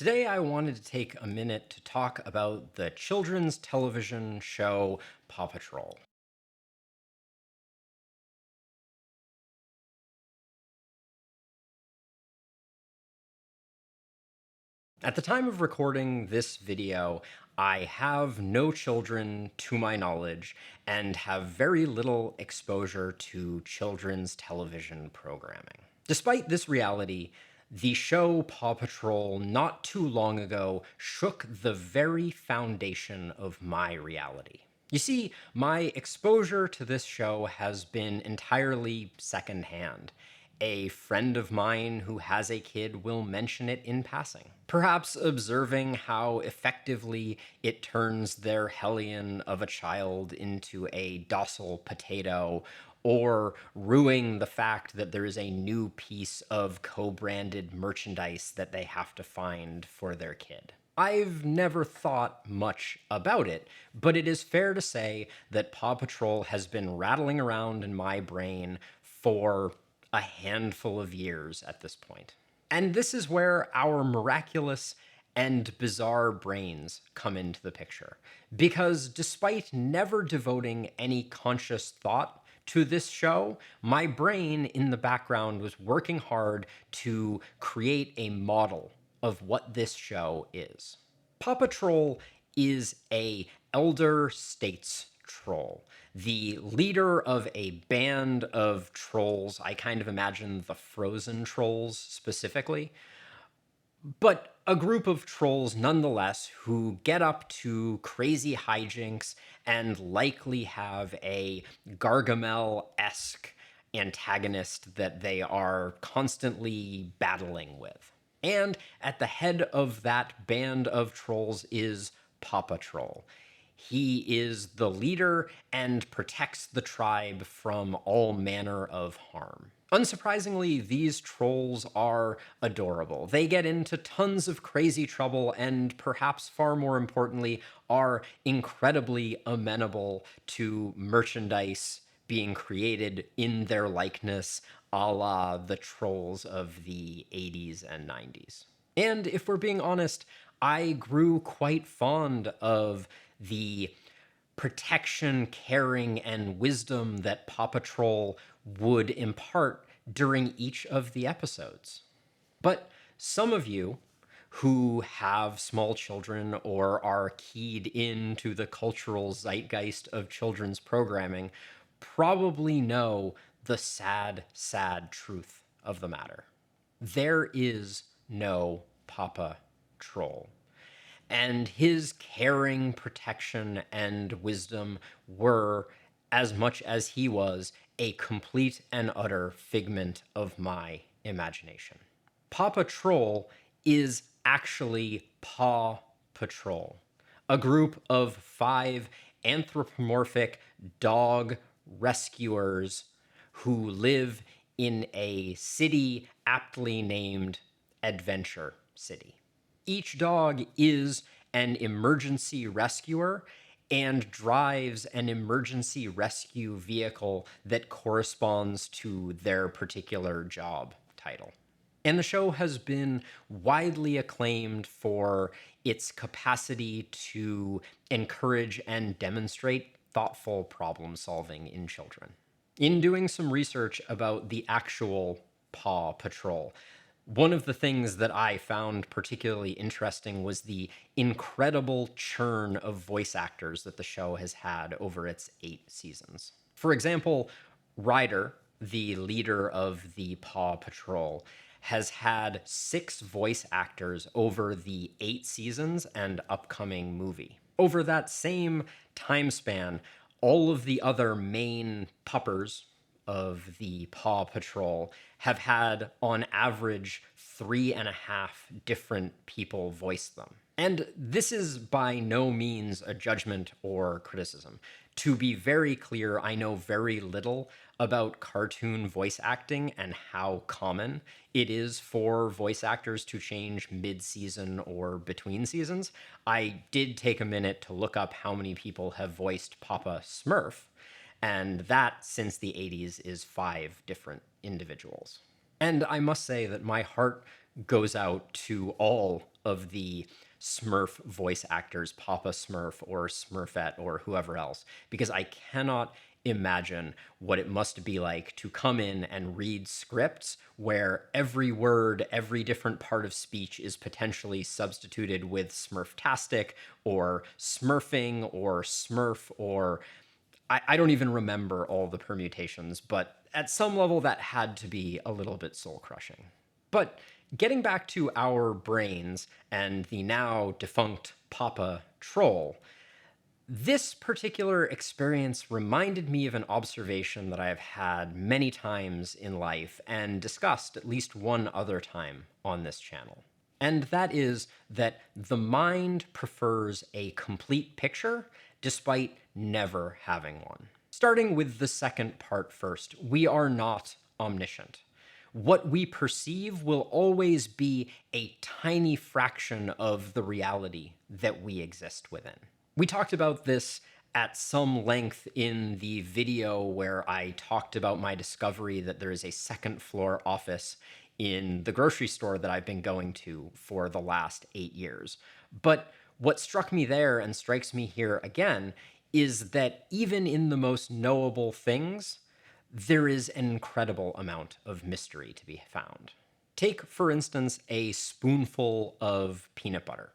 Today, I wanted to take a minute to talk about the children's television show Paw Patrol. At the time of recording this video, I have no children to my knowledge and have very little exposure to children's television programming. Despite this reality, the show Paw Patrol not too long ago shook the very foundation of my reality. You see, my exposure to this show has been entirely secondhand. A friend of mine who has a kid will mention it in passing, perhaps observing how effectively it turns their hellion of a child into a docile potato, or rueing the fact that there is a new piece of co-branded merchandise that they have to find for their kid. I've never thought much about it, but it is fair to say that Paw Patrol has been rattling around in my brain for a handful of years at this point. And this is where our miraculous and bizarre brains come into the picture. Because despite never devoting any conscious thought to this show, my brain in the background was working hard to create a model of what this show is. Paw Patrol is a elder states troll, the leader of a band of trolls. I kind of imagine the Frozen trolls specifically, but a group of trolls nonetheless who get up to crazy hijinks and likely have a Gargamel-esque antagonist that they are constantly battling with. And at the head of that band of trolls is Paw Patrol. He is the leader and protects the tribe from all manner of harm. Unsurprisingly, these trolls are adorable. They get into tons of crazy trouble and, perhaps far more importantly, are incredibly amenable to merchandise being created in their likeness, a la the trolls of the 80s and 90s. And if we're being honest, I grew quite fond of the protection, caring, and wisdom that Paw Patrol would impart during each of the episodes. But some of you who have small children or are keyed into the cultural zeitgeist of children's programming probably know the sad, sad truth of the matter. There is no Papa Troll. And his caring, protection, and wisdom were, as much as he was, a complete and utter figment of my imagination. Paw Patrol is actually Paw Patrol, a group of 5 anthropomorphic dog rescuers who live in a city aptly named Adventure City. Each dog is an emergency rescuer and drives an emergency rescue vehicle that corresponds to their particular job title. And the show has been widely acclaimed for its capacity to encourage and demonstrate thoughtful problem solving in children. In doing some research about the actual Paw Patrol, one of the things that I found particularly interesting was the incredible churn of voice actors that the show has had over its 8 seasons. For example, Ryder, the leader of the Paw Patrol, has had 6 voice actors over the 8 seasons and upcoming movie. Over that same time span, all of the other main puppers of the Paw Patrol have had, on average, 3.5 different people voice them. And this is by no means a judgment or criticism. To be very clear, I know very little about cartoon voice acting and how common it is for voice actors to change mid-season or between seasons. I did take a minute to look up how many people have voiced Papa Smurf, and that, since the 80s, is 5 different individuals. And I must say that my heart goes out to all of the Smurf voice actors, Papa Smurf or Smurfette or whoever else, because I cannot imagine what it must be like to come in and read scripts where every word, every different part of speech is potentially substituted with Smurftastic or Smurfing or Smurf or I don't even remember all the permutations, but at some level that had to be a little bit soul crushing. But getting back to our brains and the now defunct Papa Troll, this particular experience reminded me of an observation that I have had many times in life and discussed at least one other time on this channel. And that is that the mind prefers a complete picture despite never having one. Starting with the second part first, we are not omniscient. What we perceive will always be a tiny fraction of the reality that we exist within. We talked about this at some length in the video where I talked about my discovery that there is a second floor office in the grocery store that I've been going to for the last 8 years. But what struck me there and strikes me here again is that even in the most knowable things, there is an incredible amount of mystery to be found. Take, for instance, a spoonful of peanut butter,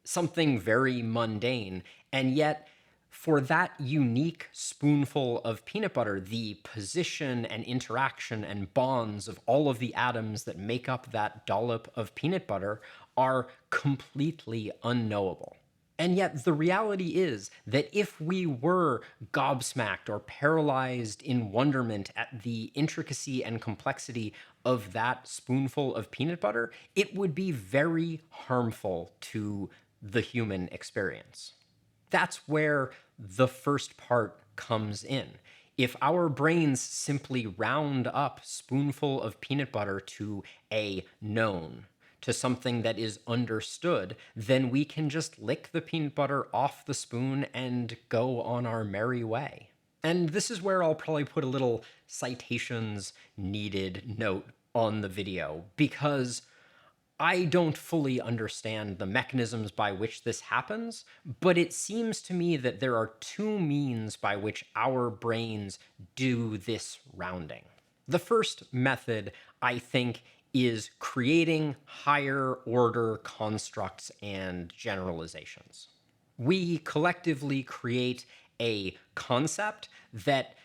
something very mundane, and yet for that unique spoonful of peanut butter, the position and interaction and bonds of all of the atoms that make up that dollop of peanut butter are completely unknowable. And yet the reality is that if we were gobsmacked or paralyzed in wonderment at the intricacy and complexity of that spoonful of peanut butter, it would be very harmful to the human experience. That's where the first part comes in. If our brains simply round up spoonful of peanut butter to a known, to something that is understood, then we can just lick the peanut butter off the spoon and go on our merry way. And this is where I'll probably put a little citations needed note on the video, because I don't fully understand the mechanisms by which this happens, but it seems to me that there are two means by which our brains do this rounding. The first method, I think, is creating higher order constructs and generalizations. We collectively create a concept that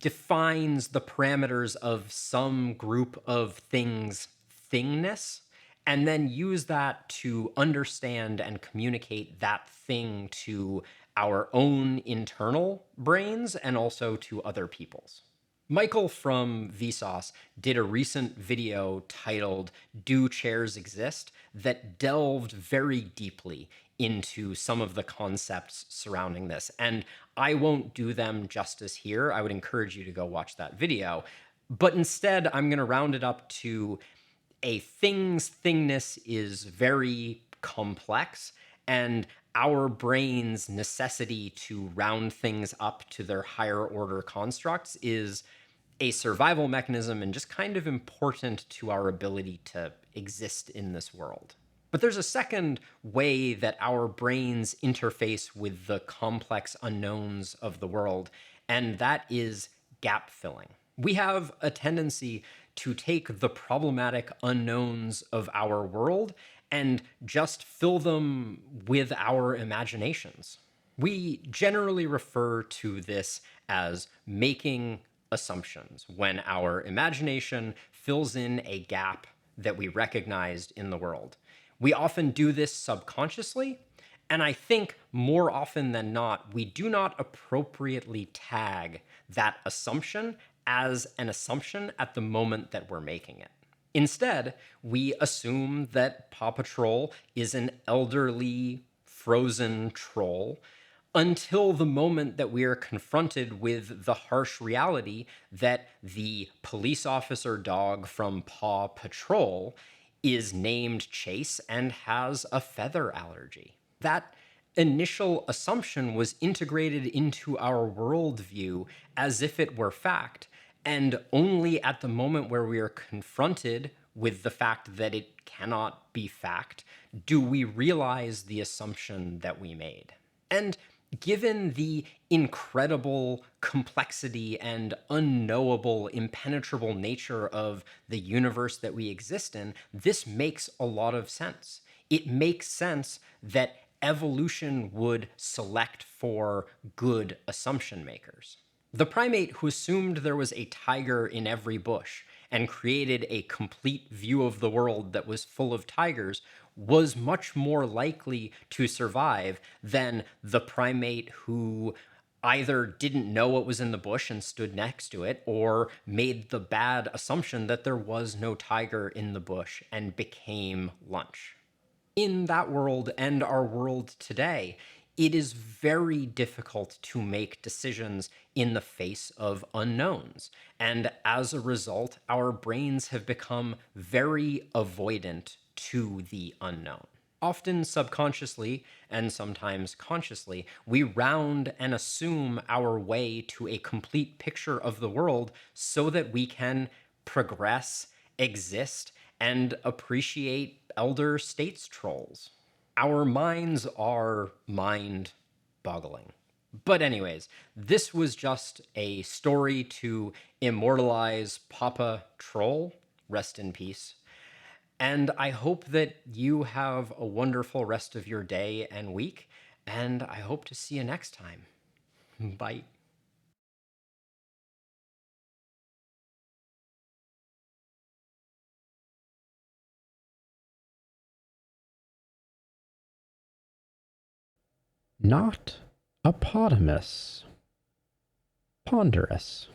defines the parameters of some group of things' thingness, and then use that to understand and communicate that thing to our own internal brains and also to other people's. Michael from Vsauce did a recent video titled "Do Chairs Exist?" that delved very deeply into some of the concepts surrounding this. And I won't do them justice here. I would encourage you to go watch that video. But instead, I'm going to round it up to a thing's thingness is very complex, and our brain's necessity to round things up to their higher order constructs is a survival mechanism and just kind of important to our ability to exist in this world. But there's a second way that our brains interface with the complex unknowns of the world, and that is gap filling. We have a tendency to take the problematic unknowns of our world and just fill them with our imaginations. We generally refer to this as making assumptions, when our imagination fills in a gap that we recognized in the world. We often do this subconsciously, and I think more often than not, we do not appropriately tag that assumption as an assumption at the moment that we're making it. Instead, we assume that Paw Patrol is an elderly, frozen troll until the moment that we are confronted with the harsh reality that the police officer dog from Paw Patrol is named Chase and has a feather allergy. That initial assumption was integrated into our worldview as if it were fact, and only at the moment where we are confronted with the fact that it cannot be fact, do we realize the assumption that we made? And given the incredible complexity and unknowable, impenetrable nature of the universe that we exist in, this makes a lot of sense. It makes sense that evolution would select for good assumption makers. The primate who assumed there was a tiger in every bush and created a complete view of the world that was full of tigers was much more likely to survive than the primate who either didn't know what was in the bush and stood next to it, or made the bad assumption that there was no tiger in the bush and became lunch. In that world and our world today, it is very difficult to make decisions in the face of unknowns. And as a result, our brains have become very avoidant to the unknown. Often subconsciously and sometimes consciously, we round and assume our way to a complete picture of the world so that we can progress, exist, and appreciate elder states trolls. Our minds are mind boggling. But, anyways, this was just a story to immortalize Papa Troll. Rest in peace. And I hope that you have a wonderful rest of your day and week. And I hope to see you next time. Bye. Not a potamus. Ponderous.